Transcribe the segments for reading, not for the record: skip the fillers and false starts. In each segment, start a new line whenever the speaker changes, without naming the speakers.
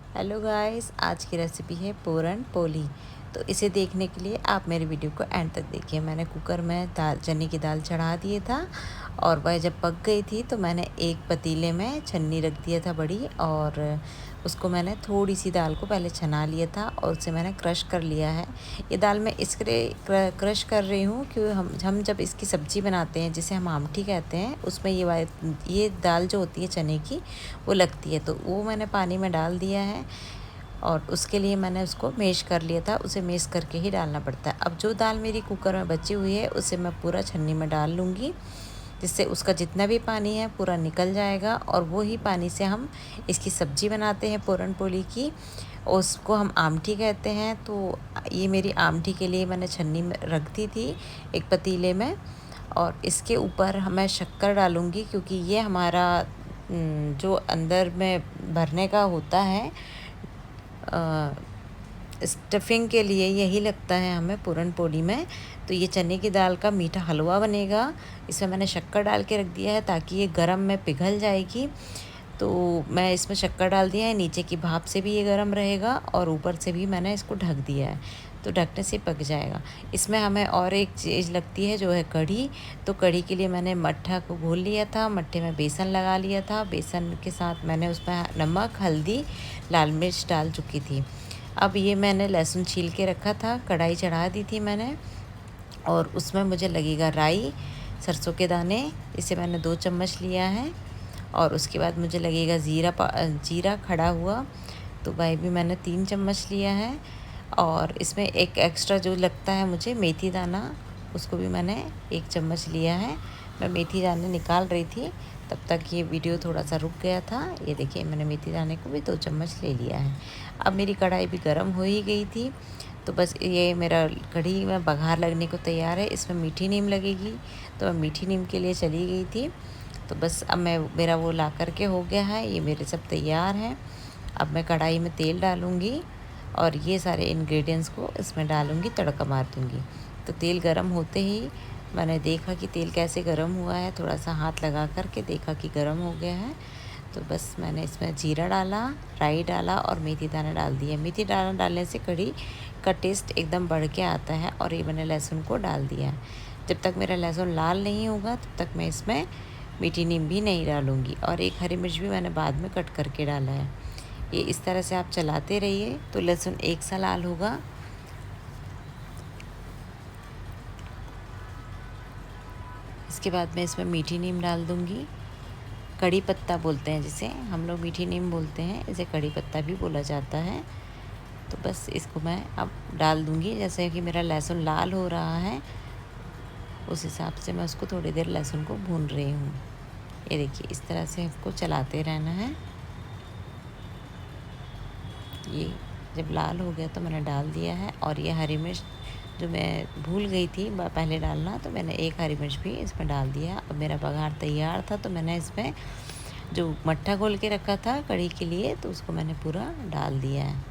Hello guys, आज की recipe है पूरन पोली। तो इसे देखने के लिए आप मेरी वीडियो को एंड तक देखिए। मैंने कुकर में दाल, चने की दाल चढ़ा दिए था और वह जब पक गई थी तो मैंने एक पतीले में छन्नी रख दिया था बड़ी, और उसको मैंने थोड़ी सी दाल को पहले छना लिया था और उसे मैंने क्रश कर लिया है। ये दाल मैं इसलिए क्रश कर रही हूँ क्योंकि हम जब इसकी सब्ज़ी बनाते हैं जिसे हम आमटी कहते हैं, उसमें ये दाल जो होती है चने की वो लगती है। तो वो मैंने पानी में डाल दिया है और उसके लिए मैंने उसको मैश कर लिया था। उसे मैश करके ही डालना पड़ता है। अब जो दाल मेरी कुकर में बची हुई है उसे मैं पूरा छन्नी में डाल लूँगी, जिससे उसका जितना भी पानी है पूरा निकल जाएगा और वो ही पानी से हम इसकी सब्ज़ी बनाते हैं पूरन पोली की। उसको हम आमटी कहते हैं। तो ये मेरी आमटी के लिए मैंने छन्नी में रख दी थी एक पतीले में, और इसके ऊपर मैं शक्कर डालूँगी क्योंकि ये हमारा जो अंदर में भरने का होता है, स्टफिंग के लिए यही लगता है हमें पूरन पोली में। तो ये चने की दाल का मीठा हलवा बनेगा। इसमें मैंने शक्कर डाल के रख दिया है ताकि ये गरम में पिघल जाएगी। तो मैं इसमें शक्कर डाल दिया है, नीचे की भाप से भी ये गरम रहेगा और ऊपर से भी मैंने इसको ढक दिया है, तो ढकने से पक जाएगा। इसमें हमें और एक चीज़ लगती है जो है कढ़ी। तो कढ़ी के लिए मैंने मट्ठा को घोल लिया था, मट्ठे में बेसन लगा लिया था। बेसन के साथ मैंने उसमें नमक, हल्दी, लाल मिर्च डाल चुकी थी। अब ये मैंने लहसुन छील के रखा था, कढ़ाई चढ़ा दी थी मैंने, और उसमें मुझे लगेगा राई, सरसों के दाने, इसे मैंने 2 चम्मच लिया है। और उसके बाद मुझे लगेगा जीरा खड़ा हुआ, तो वह भी मैंने 3 चम्मच लिया है। और इसमें एक एक्स्ट्रा जो लगता है मुझे मेथी दाना, उसको भी मैंने 1 चम्मच लिया है। मैं मेथी दाने निकाल रही थी, तब तक ये वीडियो थोड़ा सा रुक गया था। ये देखिए मैंने मेथी दाने को भी 2 चम्मच ले लिया है। अब मेरी कढ़ाई भी गर्म हो ही गई थी, तो बस ये मेरा कढ़ी में बघार लगने को तैयार है। इसमें मीठी नीम लगेगी, तो मैं मीठी नीम के लिए चली गई थी। तो बस अब मेरा वो ला कर के हो गया है, ये मेरे सब तैयार हैं। अब मैं कढ़ाई में तेल डालूँगी और ये सारे इंग्रेडिएंट्स को इसमें डालूँगी, तड़का मार दूँगी। तो तेल गरम होते ही मैंने देखा कि तेल कैसे गरम हुआ है, थोड़ा सा हाथ लगा कर के देखा कि गरम हो गया है। तो बस मैंने इसमें जीरा डाला, राई डाला और मेथी दाना डाल दिया। मेथी दाना डालने से कढ़ी का टेस्ट एकदम बढ़ के आता है। और ये मैंने लहसुन को डाल दिया है। जब तक मेरा लहसुन लाल नहीं होगा तब तक मैं इसमें मीठी नीम भी नहीं डालूँगी, और एक हरी मिर्च भी मैंने बाद में कट करके डाला है। ये इस तरह से आप चलाते रहिए तो लहसुन एक सा लाल होगा। इसके बाद मैं इसमें मीठी नीम डाल दूँगी। कड़ी पत्ता बोलते हैं जिसे, हम लोग मीठी नीम बोलते हैं, इसे कड़ी पत्ता भी बोला जाता है। तो बस इसको मैं अब डाल दूँगी। जैसे कि मेरा लहसुन लाल हो रहा है, उस हिसाब से मैं उसको थोड़ी देर लहसुन को भून रही हूँ। ये देखिए इस तरह से इसको चलाते रहना है। ये जब लाल हो गया तो मैंने डाल दिया है। और ये हरी मिर्च जो मैं भूल गई थी पहले डालना, तो मैंने एक हरी मिर्च भी इसमें डाल दिया। अब मेरा बघार तैयार था, तो मैंने इसमें जो मट्ठा घोल के रखा था कढ़ी के लिए, तो उसको मैंने पूरा डाल दिया है।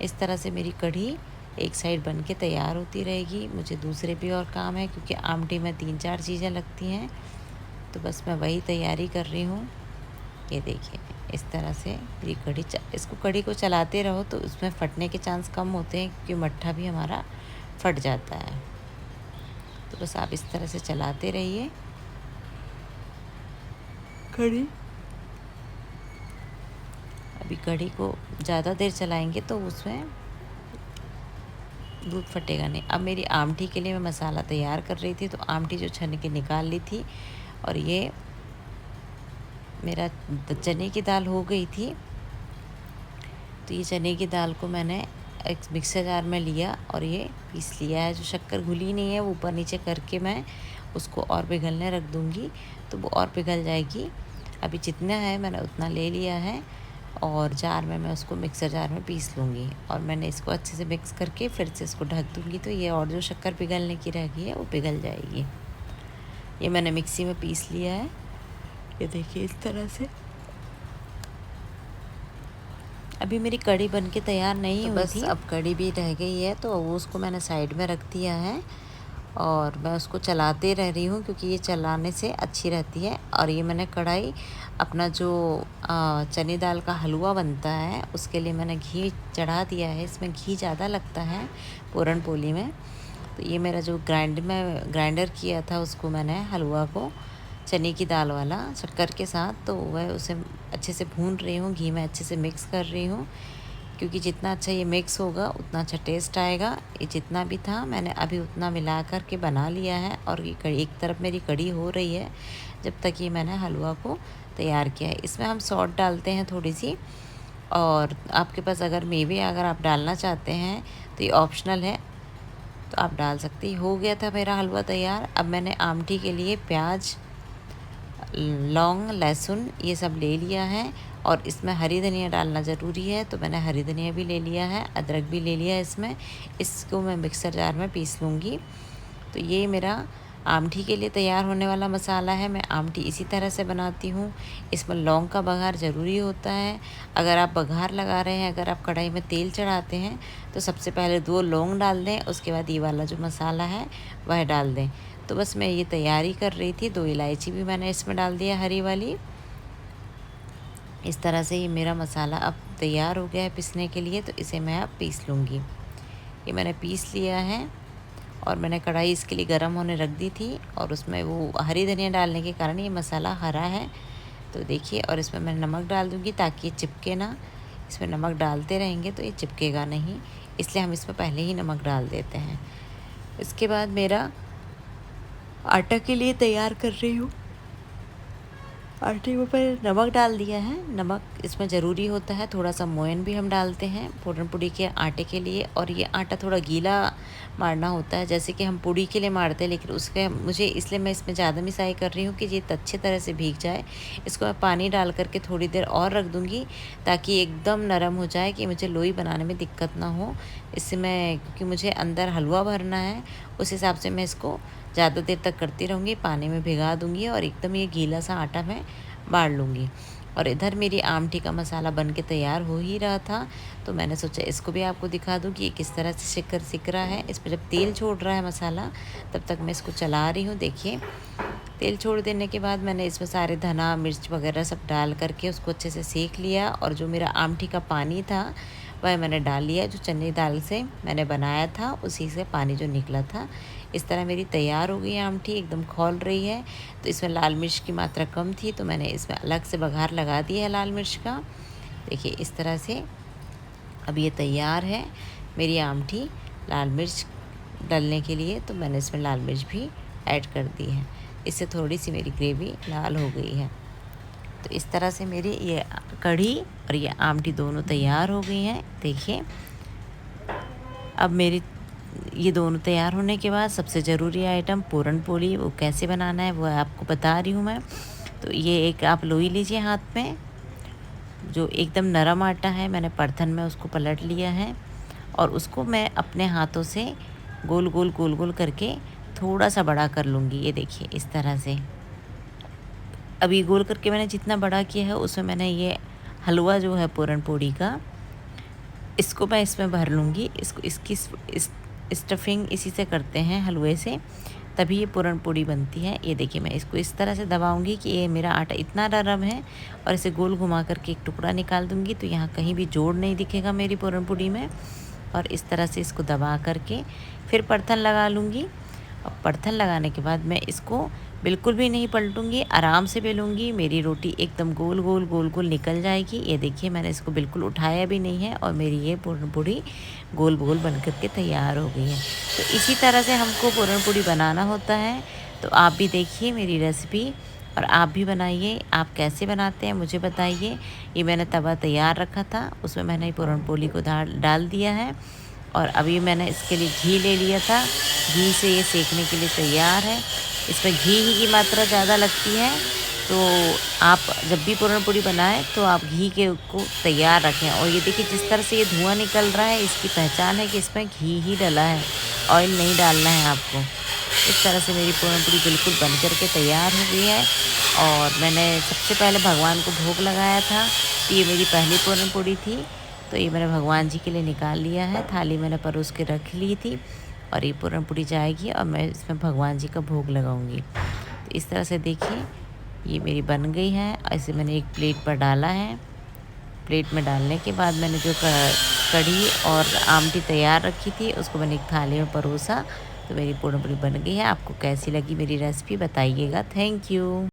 इस तरह से मेरी कढ़ी एक साइड बन के तैयार होती रहेगी। मुझे दूसरे भी और काम है क्योंकि आमटी में 3-4 चीज़ें लगती हैं, तो बस मैं वही तैयारी कर रही हूँ। ये देखिए इस तरह से मेरी इसको कढ़ी को चलाते रहो तो उसमें फटने के चांस कम होते हैं, क्योंकि मट्ठा भी हमारा फट जाता है। तो बस आप इस तरह से चलाते रहिए कढ़ी। अभी कढ़ी को ज़्यादा देर चलाएंगे तो उसमें दूध फटेगा नहीं। अब मेरी आमटी के लिए मैं मसाला तैयार कर रही थी, तो आमटी जो छन के निकाल ली थी, और ये मेरा चने की दाल हो गई थी। तो ये चने की दाल को मैंने एक मिक्सर जार में लिया और ये पीस लिया है। जो शक्कर घुली नहीं है वो ऊपर नीचे करके मैं उसको और पिघलने रख दूँगी, तो वो और पिघल जाएगी। अभी जितना है मैंने उतना ले लिया है, और जार में मैं उसको मिक्सर जार में पीस लूँगी। और मैंने इसको अच्छे से मिक्स करके फिर से इसको ढक दूँगी, तो ये और जो शक्कर पिघलने की रह गई है वो पिघल जाएगी। ये मैंने मिक्सी में पीस लिया है, ये देखिए इस तरह से। अभी मेरी कढ़ी बन के तैयार नहीं हुई थी, अब कढ़ी भी रह गई है, तो वो उसको मैंने साइड में रख दिया है। और मैं उसको चलाते रह रही हूँ क्योंकि ये चलाने से अच्छी रहती है। और ये मैंने कढ़ाई अपना जो चने दाल का हलवा बनता है उसके लिए मैंने घी चढ़ा दिया है। इसमें घी ज़्यादा लगता है पूरन पोली में। तो ये मेरा जो ग्राइंडर किया था उसको मैंने हलवा को चने की दाल वाला शक्कर के साथ, तो वह उसे अच्छे से भून रही हूँ, घी में अच्छे से मिक्स कर रही हूँ क्योंकि जितना अच्छा ये मिक्स होगा उतना अच्छा टेस्ट आएगा। ये जितना भी था मैंने अभी उतना मिला कर के बना लिया है। और ये कड़ी एक तरफ मेरी कड़ी हो रही है जब तक ये मैंने हलवा को तैयार किया है। इसमें हम सॉल्ट डालते हैं थोड़ी सी, और आपके पास अगर मेवे अगर आप डालना चाहते हैं तो ये ऑप्शनल है, तो आप डाल सकते हैं। हो गया था मेरा हलवा तैयार। अब मैंने आमटी के लिए प्याज, लौंग, लहसुन ये सब ले लिया है और इसमें हरी धनिया डालना ज़रूरी है, तो मैंने हरी धनिया भी ले लिया है, अदरक भी ले लिया है इसमें। इसको मैं मिक्सर जार में पीस लूँगी। तो ये मेरा आमठी के लिए तैयार होने वाला मसाला है। मैं आमठी इसी तरह से बनाती हूँ। इसमें लौंग का बघार ज़रूरी होता है। अगर आप बघार लगा रहे हैं, अगर आप कढ़ाई में तेल चढ़ाते हैं तो सबसे पहले 2 लौंग डाल दें, उसके बाद ये वाला जो मसाला है वह डाल दें। तो बस मैं ये तैयारी कर रही थी। 2 इलायची भी मैंने इसमें डाल दिया, हरी वाली। इस तरह से ये मेरा मसाला अब तैयार हो गया है पीसने के लिए, तो इसे मैं अब पीस लूँगी। ये मैंने पीस लिया है और मैंने कढ़ाई इसके लिए गर्म होने रख दी थी, और उसमें वो हरी धनिया डालने के कारण ये मसाला हरा है। तो देखिए, और इसमें मैं नमक डाल दूँगी ताकि ये चिपके ना। इसमें नमक डालते रहेंगे तो ये चिपकेगा नहीं, इसलिए हम इसमें पहले ही नमक डाल देते हैं। इसके बाद मेरा आटा के लिए तैयार कर रही हूँ। आटे में पर नमक डाल दिया है। नमक इसमें ज़रूरी होता है, थोड़ा सा मोयन भी हम डालते हैं पूरन पूड़ी के आटे के लिए। और ये आटा थोड़ा गीला मारना होता है, जैसे कि हम पूड़ी के लिए मारते हैं, लेकिन उसके मुझे इसलिए मैं इसमें ज़्यादा मिसाई कर रही हूँ कि ये अच्छी तरह से भीग जाए। इसको मैं पानी डाल करके थोड़ी देर और रख दूँगी ताकि एकदम नरम हो जाए, कि मुझे लोई बनाने में दिक्कत ना हो। इससे मैं, क्योंकि मुझे अंदर हलवा भरना है, उस हिसाब से मैं इसको ज़्यादा देर तक करती रहूँगी, पानी में भिगा दूँगी और एकदम ये गीला सा आटा मैं बाढ़ लूँगी। और इधर मेरी आमटी का मसाला बन के तैयार हो ही रहा था, तो मैंने सोचा इसको भी आपको दिखा दूँ कि ये किस तरह से सिक रहा है। इस पर जब तेल छोड़ रहा है मसाला, तब तक मैं इसको चला रही हूँ। देखिए, तेल छोड़ देने के बाद मैंने इसमें सारे धना मिर्च वगैरह सब डाल करके उसको अच्छे से सेक लिया। और जो मेरा आमटी का पानी था वह मैंने डाल लिया, जो चने दाल से मैंने बनाया था उसी से पानी जो निकला था। इस तरह मेरी तैयार हो गई आमटी, एकदम खौल रही है। तो इसमें लाल मिर्च की मात्रा कम थी, तो मैंने इसमें अलग से बघार लगा दिया है लाल मिर्च का। देखिए, इस तरह से अब ये तैयार है मेरी आमटी लाल मिर्च डालने के लिए। तो मैंने इसमें लाल मिर्च भी ऐड कर दी है, इससे थोड़ी सी मेरी ग्रेवी लाल हो गई है। तो इस तरह से मेरी ये कढ़ी और ये आमटी दोनों तैयार हो गई हैं। देखिए, अब मेरी ये दोनों तैयार होने के बाद सबसे ज़रूरी आइटम पूरन पोली, वो कैसे बनाना है वो आपको बता रही हूँ मैं। तो ये एक आप लोई लीजिए हाथ में, जो एकदम नरम आटा है, मैंने परथन में उसको पलट लिया है और उसको मैं अपने हाथों से गोल गोल करके थोड़ा सा बड़ा कर लूँगी। ये देखिए, इस तरह से। अभी गोल करके मैंने जितना बड़ा किया है उसमें मैंने ये हलवा जो है पूरन पोड़ी का, इसको मैं इसमें भर लूँगी। इसकी स्टफिंग इसी से करते हैं, हलवे से, तभी ये पूरन पोड़ी बनती है। ये देखिए, मैं इसको इस तरह से दबाऊंगी कि ये मेरा आटा इतना नरम है, और इसे गोल घुमा करके एक टुकड़ा निकाल दूंगी, तो यहाँ कहीं भी जोड़ नहीं दिखेगा मेरी पूरन पोड़ी में। और इस तरह से इसको दबा करके फिर परथन लगा लूँगी। और परथन लगाने के बाद मैं इसको बिल्कुल भी नहीं पलटूंगी, आराम से बेलूँगी। मेरी रोटी एकदम गोल गोल निकल जाएगी। ये देखिए, मैंने इसको बिल्कुल उठाया भी नहीं है और मेरी ये पूरन पूड़ी गोल बन करके तैयार हो गई है। तो इसी तरह से हमको पूरन पूड़ी बनाना होता है। तो आप भी देखिए मेरी रेसिपी और आप भी बनाइए। आप कैसे बनाते हैं मुझे बताइए। ये मैंने तवा तैयार रखा था, उसमें मैंने पूरन पोली को डाल दिया है। और अभी मैंने इसके लिए घी ले लिया था, घी से ये सेकने के लिए तैयार है। इसमें घी ही की मात्रा ज़्यादा लगती है, तो आप जब भी पूरन पूड़ी बनाएं तो आप घी के को तैयार रखें। और ये देखिए, जिस तरह से ये धुआं निकल रहा है, इसकी पहचान है कि इसमें घी ही डला है, ऑयल नहीं डालना है आपको। इस तरह से मेरी पूरन पूड़ी बिल्कुल बन करके तैयार हो गई है। और मैंने सबसे पहले भगवान को भोग लगाया था, तो ये मेरी पहली पूरन पूड़ी थी। तो ये मैंने भगवान जी के लिए निकाल लिया है, थाली मैंने परोस के रख ली थी। और ये पूरन पूड़ी जाएगी और मैं इसमें भगवान जी का भोग लगाऊंगी। तो इस तरह से देखिए ये मेरी बन गई है। इसे मैंने एक प्लेट पर डाला है। प्लेट में डालने के बाद मैंने जो कढ़ी और आमटी तैयार रखी थी उसको मैंने एक थाली में परोसा। तो मेरी पूरन पूड़ी बन गई है। आपको कैसी लगी मेरी रेसिपी बताइएगा। Thank you.